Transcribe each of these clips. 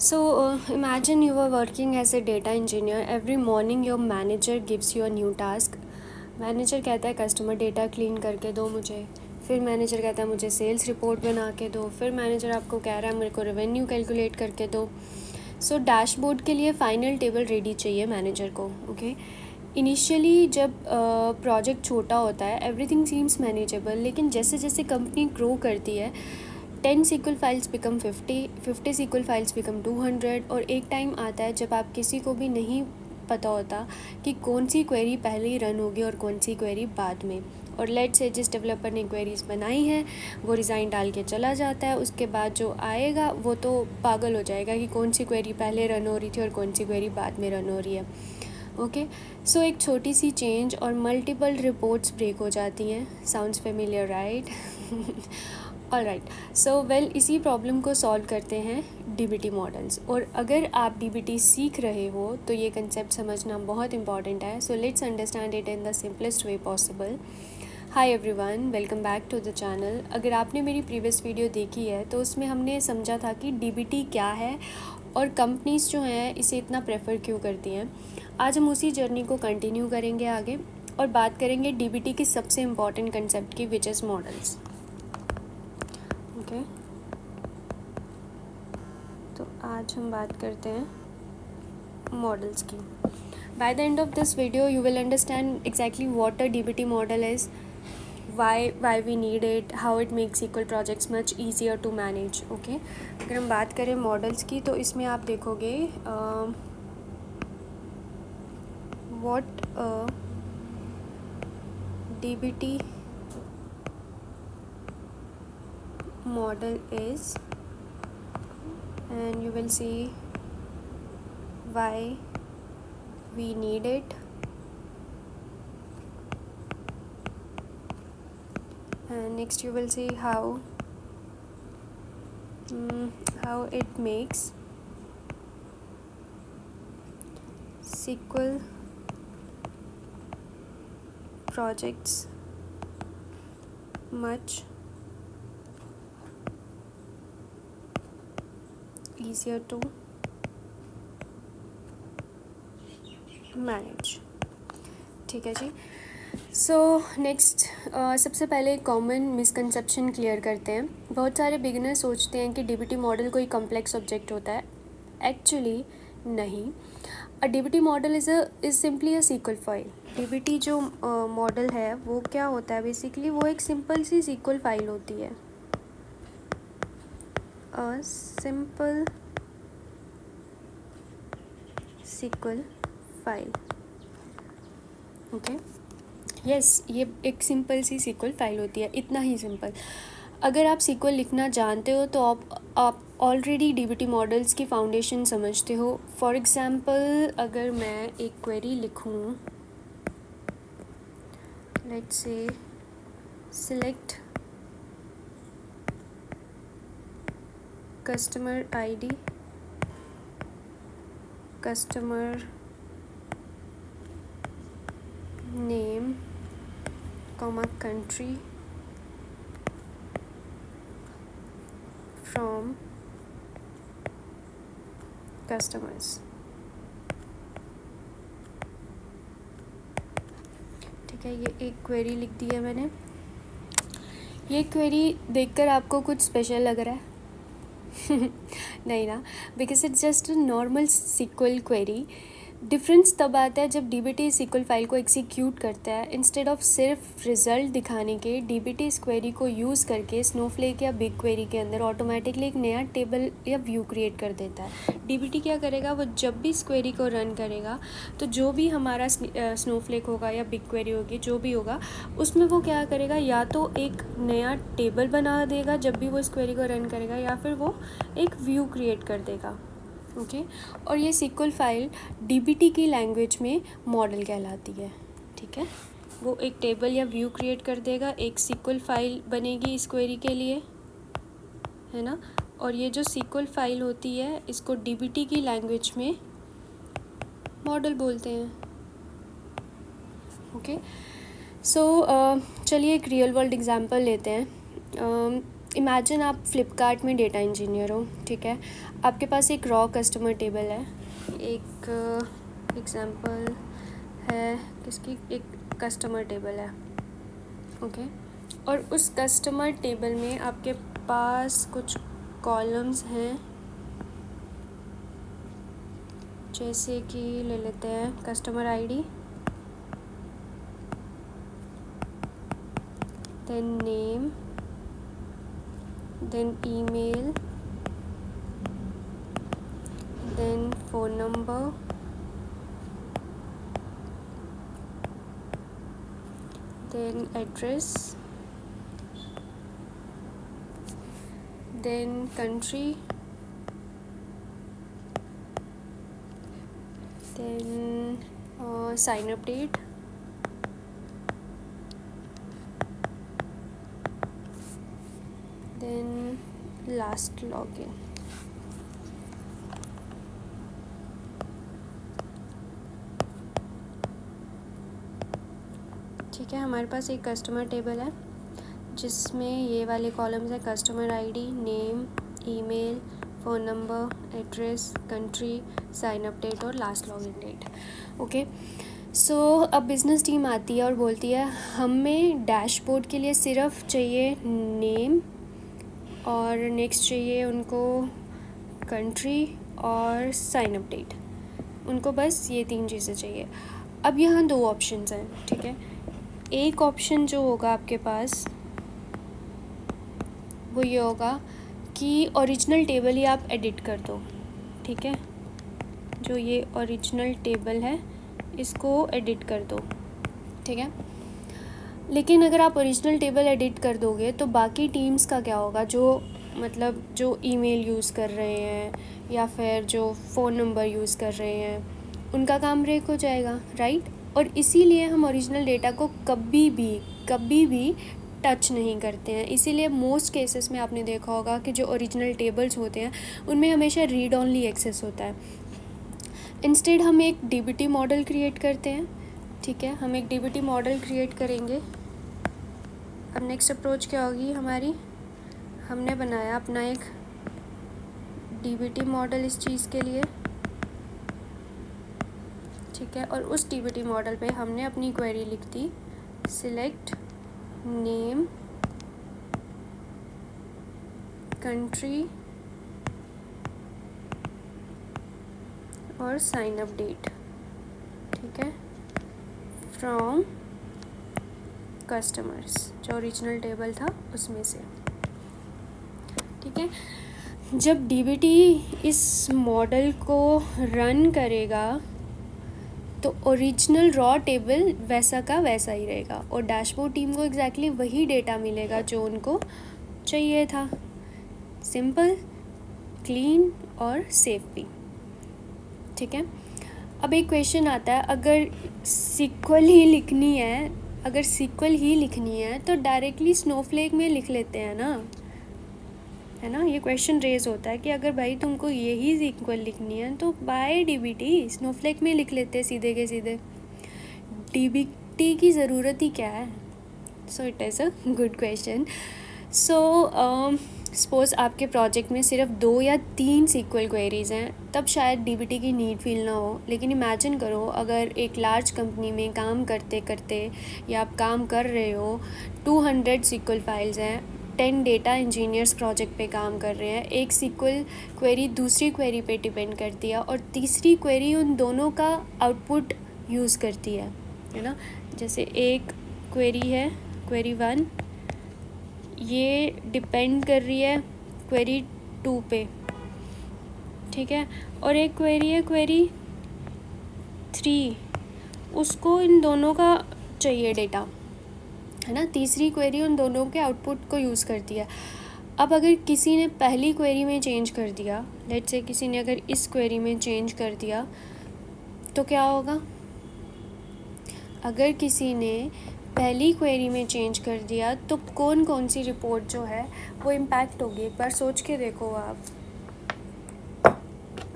So imagine you are working as a data engineer. Every morning your manager gives you a new task. Manager कहता है customer data clean करके दो मुझे, फिर manager कहता है मुझे सेल्स रिपोर्ट बना के दो, फिर मैनेजर आपको कह रहा है मेरे को रेवेन्यू कैलकुलेट करके दो. सो डैशबोर्ड के लिए फ़ाइनल टेबल रेडी चाहिए मैनेजर को. ओके. इनिशियली जब प्रोजेक्ट छोटा होता है एवरीथिंग सीम्स मैनेजेबल, लेकिन जैसे जैसे कंपनी ग्रो करती है 10 SQL files become 50 SQL files become 200. और एक टाइम आता है जब आप किसी को भी नहीं पता होता कि कौन सी क्वेरी पहले रन होगी और कौन सी क्वेरी बाद में. और लेट्स से जिस डेवलपर ने क्वेरीज बनाई हैं वो रिज़ाइन डाल के चला जाता है, उसके बाद जो आएगा वो तो पागल हो जाएगा कि कौन सी क्वेरी पहले रन हो रही थी और कौन सी क्वेरी बाद में रन हो रही है. ओके. सो एक छोटी सी चेंज और मल्टीपल रिपोर्ट्स ब्रेक हो जाती हैं. Sounds familiar right? All right. So well इसी प्रॉब्लम को सॉल्व करते हैं डीबीटी मॉडल्स. और अगर आप डीबीटी सीख रहे हो तो ये कंसेप्ट समझना बहुत इंपॉर्टेंट है. So let's understand it in the simplest way possible. Hi everyone, welcome back to the channel. अगर आपने मेरी प्रीवियस वीडियो देखी है तो उसमें हमने समझा था कि डीबीटी क्या है और कंपनीज़ जो हैं इसे इतना प्रेफर क्यों करती हैं. आज हम उसी जर्नी को कंटिन्यू करेंगे आगे और बात करेंगे डीबीटी की सबसे इम्पॉर्टेंट कंसेप्ट की, विच इज़ मॉडल्स. ओके. तो आज हम बात करते हैं मॉडल्स की. By the end of this video you will understand exactly what a DBT model is, why we need it, how it makes SQL projects much easier to manage. Okay. अगर हम बात करें मॉडल्स की तो इसमें आप देखोगे what DBT model is, and you will see why we need it, and next you will see how it makes SQL projects much easier to manage. ठीक है जी. सो नेक्स्ट सबसे पहले कॉमन मिसकंसेप्शन क्लियर करते हैं. बहुत सारे beginner सोचते हैं कि डीबीटी मॉडल कोई कॉम्प्लेक्स ऑब्जेक्ट होता है. एक्चुअली नहीं. A DBT model is simply a SQL file. DBT जो मॉडल है वो क्या होता है बेसिकली, वो एक सिंपल सी SQL फाइल होती है. A simple SQL file. Okay. Yes, ये एक सिंपल सी SQL फाइल होती है, इतना ही सिंपल. अगर आप SQL लिखना जानते हो तो आप ऑलरेडी डीबीटी मॉडल्स की फाउंडेशन समझते हो. फॉर एग्ज़ाम्पल अगर मैं एक क्वेरी लिखूँ, let's say select customer ID, customer name, country from customers. ठीक है, ये एक क्वेरी लिख दी है मैंने. ये क्वेरी देखकर आपको कुछ स्पेशल लग रहा है? नहीं ना, because it's just a normal SQL query. Difference तब आता है जब डीबीटी SQL फाइल को एग्जीक्यूट करता है. इंस्टेड ऑफ सिर्फ रिज़ल्ट दिखाने के, डीबीटी इस क्वेरी को यूज़ करके स्नोफ्लेक या बिग क्वेरी के अंदर ऑटोमेटिकली एक नया टेबल या व्यू क्रिएट कर देता है. डीबीटी क्या करेगा, वो जब भी इस क्वेरी को रन करेगा तो जो भी हमारा स्नोफ्लेक होगा या बिग क्वेरी होगी, जो भी होगा उसमें वो क्या करेगा, या तो एक नया टेबल बना देगा जब भी वो इस क्वेरी को रन करेगा, या फिर वो एक व्यू क्रिएट कर देगा. ओके. और ये SQL फाइल डीबीटी की लैंग्वेज में मॉडल कहलाती है. ठीक है, वो एक टेबल या व्यू क्रिएट कर देगा, एक SQL फाइल बनेगी इस क्वेरी के लिए, है ना. और ये जो SQL फाइल होती है इसको डीबीटी की लैंग्वेज में मॉडल बोलते हैं. ओके. सो चलिए एक रियल वर्ल्ड एग्जांपल लेते हैं. इमेजिन आप फ्लिपकार्ट में डेटा इंजीनियर हो, ठीक है। आपके पास एक रॉ कस्टमर टेबल है, एक एग्जांपल है किसकी, एक कस्टमर टेबल है, ओके। और उस कस्टमर टेबल में आपके पास कुछ कॉलम्स हैं, जैसे कि ले लेते हैं customer ID, then name, then email, then phone number, then address, then country, then sign up date, then last login। ठीक है, हमारे पास एक कस्टमर टेबल है जिसमें ये वाले कॉलम्स हैं, customer ID, name, email, phone number, address, country, sign up date और last login date, okay. So अब बिज़नेस टीम आती है और बोलती है हमें डैशबोर्ड के लिए सिर्फ चाहिए नेम और नेक्स्ट चाहिए उनको कंट्री और साइन अप डेट, उनको बस ये 3 चीज़ें चाहिए। अब यहाँ 2 ऑप्शंस हैं, ठीक है। एक ऑप्शन जो होगा आपके पास वो ये होगा कि ओरिजिनल टेबल ही आप एडिट कर दो, ठीक है। जो ये ओरिजिनल टेबल है इसको एडिट कर दो, ठीक है। लेकिन अगर आप ओरिजिनल टेबल एडिट कर दोगे तो बाकी टीम्स का क्या होगा, जो मतलब जो ईमेल यूज़ कर रहे हैं या फिर जो फ़ोन नंबर यूज़ कर रहे हैं, उनका काम ब्रेक हो जाएगा, राइट। और इसीलिए हम ओरिजिनल डेटा को कभी भी टच नहीं करते हैं। इसीलिए मोस्ट केसेस में आपने देखा होगा कि जो ओरिजिनल टेबल्स होते हैं उनमें हमेशा रीड ओनली एक्सेस होता है। इंस्टेड हम एक डीबीटी मॉडल क्रिएट करते हैं, ठीक है। हम एक डीबीटी मॉडल क्रिएट करेंगे। अब नेक्स्ट अप्रोच क्या होगी हमारी, हमने बनाया अपना एक डीबीटी मॉडल इस चीज़ के लिए, ठीक है। और उस डीबीटी मॉडल पे हमने अपनी क्वेरी लिख दी, सिलेक्ट नेम, कंट्री और साइन अप डेट, ठीक है, फ्रॉम कस्टमर्स, जो ओरिजिनल टेबल था उसमें से, ठीक है। जब डीबीटी इस मॉडल को रन करेगा तो ओरिजिनल रॉ टेबल वैसा का वैसा ही रहेगा और डैशबोर्ड टीम को एग्जैक्टली वही डेटा मिलेगा जो उनको चाहिए था। सिंपल, क्लीन और सेफ भी, ठीक है। अब एक क्वेश्चन आता है, अगर सीक्वल ही लिखनी है तो डायरेक्टली स्नोफ्लेक में लिख लेते हैं ना, है ना। ये क्वेश्चन रेज होता है कि अगर भाई तुमको यही सीक्वल लिखनी है तो बाय डीबीटी स्नोफ्लेक में लिख लेते हैं सीधे के सीधे। डीबीटी की ज़रूरत ही क्या है। So it is a good question. So suppose आपके प्रोजेक्ट में सिर्फ 2 या 3 सीक्वल क्वेरीज़ हैं, तब शायद डीबीटी की नीड फील ना हो। लेकिन इमेजिन करो अगर एक लार्ज कंपनी में काम करते करते या आप काम कर रहे हो, 200 सीक्वल फाइल्स हैं, 10 डेटा इंजीनियर्स प्रोजेक्ट पे काम कर रहे हैं, एक सीक्वल क्वेरी दूसरी क्वेरी पे डिपेंड करती है और तीसरी क्वेरी उन दोनों का आउटपुट यूज़ करती है ना। जैसे एक क्वेरी है, क्वेरी 1, ये डिपेंड कर रही है क्वेरी 2 पे, ठीक है। और एक क्वेरी है क्वेरी 3, उसको इन दोनों का चाहिए डेटा, है ना। तीसरी क्वेरी उन दोनों के आउटपुट को यूज़ करती है। अब अगर किसी ने पहली क्वेरी में चेंज कर दिया, लेट्स से किसी ने अगर इस क्वेरी में चेंज कर दिया तो क्या होगा। अगर किसी ने पहली क्वेरी में चेंज कर दिया तो कौन कौन सी रिपोर्ट जो है वो इम्पैक्ट होगी। एक बार सोच के देखो आप,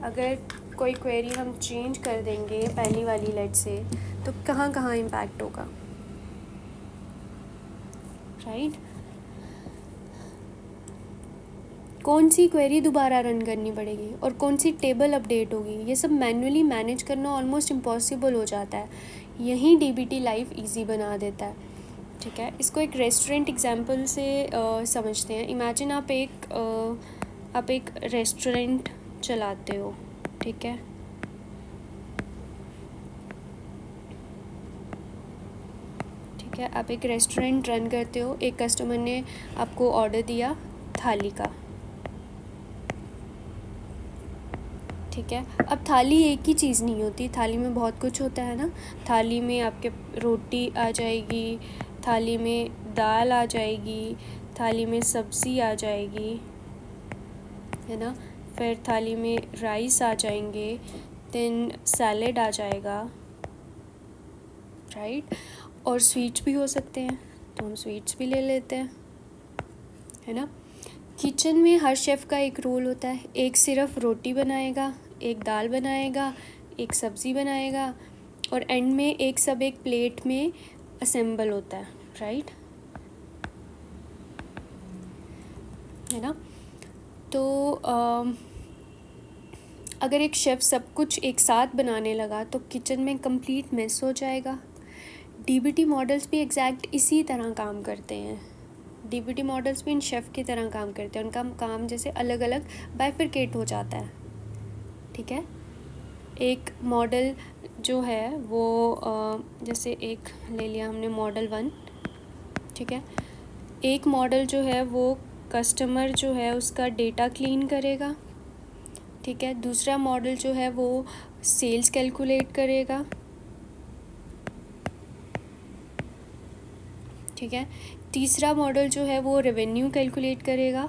अगर कोई क्वेरी हम चेंज कर देंगे पहली वाली लेट्स से, तो कहाँ कहाँ इम्पैक्ट होगा, राइट। कौन सी क्वेरी दोबारा रन करनी पड़ेगी और कौन सी टेबल अपडेट होगी, ये सब मैन्युअली मैनेज करना ऑलमोस्ट इम्पॉसिबल हो जाता है। यहीं डीबीटी लाइफ इजी बना देता है। ठीक है, इसको एक रेस्टोरेंट एग्जांपल से समझते हैं। इमेजिन आप एक रेस्टोरेंट चलाते हो। ठीक है, आप एक रेस्टोरेंट रन करते हो। एक कस्टमर ने आपको ऑर्डर दिया थाली का। ठीक है, अब थाली एक ही चीज़ नहीं होती, थाली में बहुत कुछ होता है ना। थाली में आपके रोटी आ जाएगी, थाली में दाल आ जाएगी, थाली में सब्ज़ी आ जाएगी, है ना। फिर थाली में राइस आ जाएंगे, देन सैलेड आ जाएगा, राइट। और स्वीट्स भी हो सकते हैं, तो हम स्वीट्स भी ले लेते हैं, है ना। किचन में हर शेफ़ का एक रोल होता है। एक सिर्फ रोटी बनाएगा, एक दाल बनाएगा, एक सब्ज़ी बनाएगा, और एंड में एक प्लेट में असेंबल होता है, राइट, है ना। तो अगर एक शेफ़ सब कुछ एक साथ बनाने लगा तो किचन में कंप्लीट मेस हो जाएगा। डीबीटी मॉडल्स भी एग्जैक्ट इसी तरह काम करते हैं। डीबीटी मॉडल्स भी इन शेफ़ की तरह काम करते हैं। उनका काम जैसे अलग अलग बाइफरकेट हो जाता है। ठीक है, एक मॉडल जो है वो जैसे एक ले लिया हमने मॉडल 1। ठीक है, एक मॉडल जो है वो कस्टमर जो है उसका डेटा क्लीन करेगा। ठीक है, दूसरा मॉडल जो है वो सेल्स कैलकुलेट करेगा। ठीक है, तीसरा मॉडल जो है वो रेवेन्यू कैलकुलेट करेगा।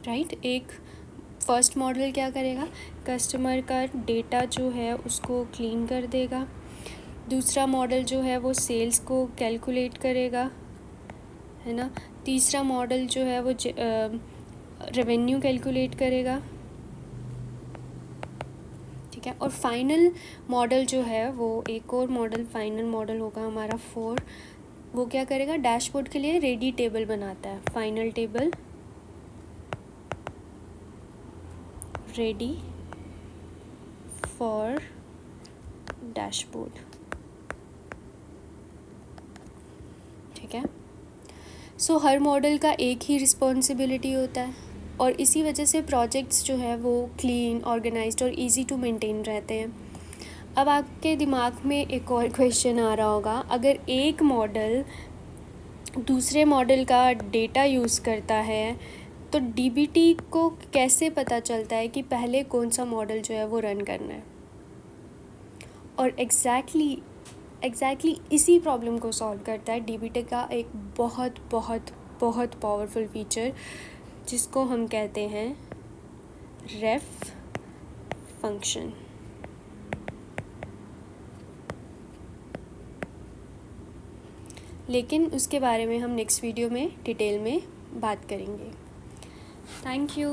राइट, एक फर्स्ट मॉडल क्या करेगा, कस्टमर का डेटा जो है उसको क्लीन कर देगा। दूसरा मॉडल जो है वो सेल्स को कैलकुलेट करेगा, है ना। तीसरा मॉडल जो है वो रेवेन्यू कैलकुलेट करेगा। ठीक है, और फाइनल मॉडल जो है वो एक और मॉडल, फाइनल मॉडल होगा हमारा 4। वो क्या करेगा, डैशबोर्ड के लिए रेडी टेबल बनाता है। Final table ready for dashboard. ठीक है, सो हर मॉडल का एक ही रिस्पॉन्सिबिलिटी होता है, और इसी वजह से प्रोजेक्ट्स जो है वो क्लीन, ऑर्गेनाइज्ड और इजी टू मेंटेन रहते हैं। अब आपके दिमाग में एक और क्वेश्चन आ रहा होगा, अगर एक मॉडल दूसरे मॉडल का डेटा यूज़ करता है तो डीबीटी को कैसे पता चलता है कि पहले कौन सा मॉडल जो है वो रन करना है। और एग्जैक्टली इसी प्रॉब्लम को सॉल्व करता है डीबीटी का एक बहुत बहुत बहुत पावरफुल फीचर, जिसको हम कहते हैं रेफ फंक्शन। लेकिन उसके बारे में हम नेक्स्ट वीडियो में डिटेल में बात करेंगे। Thank you.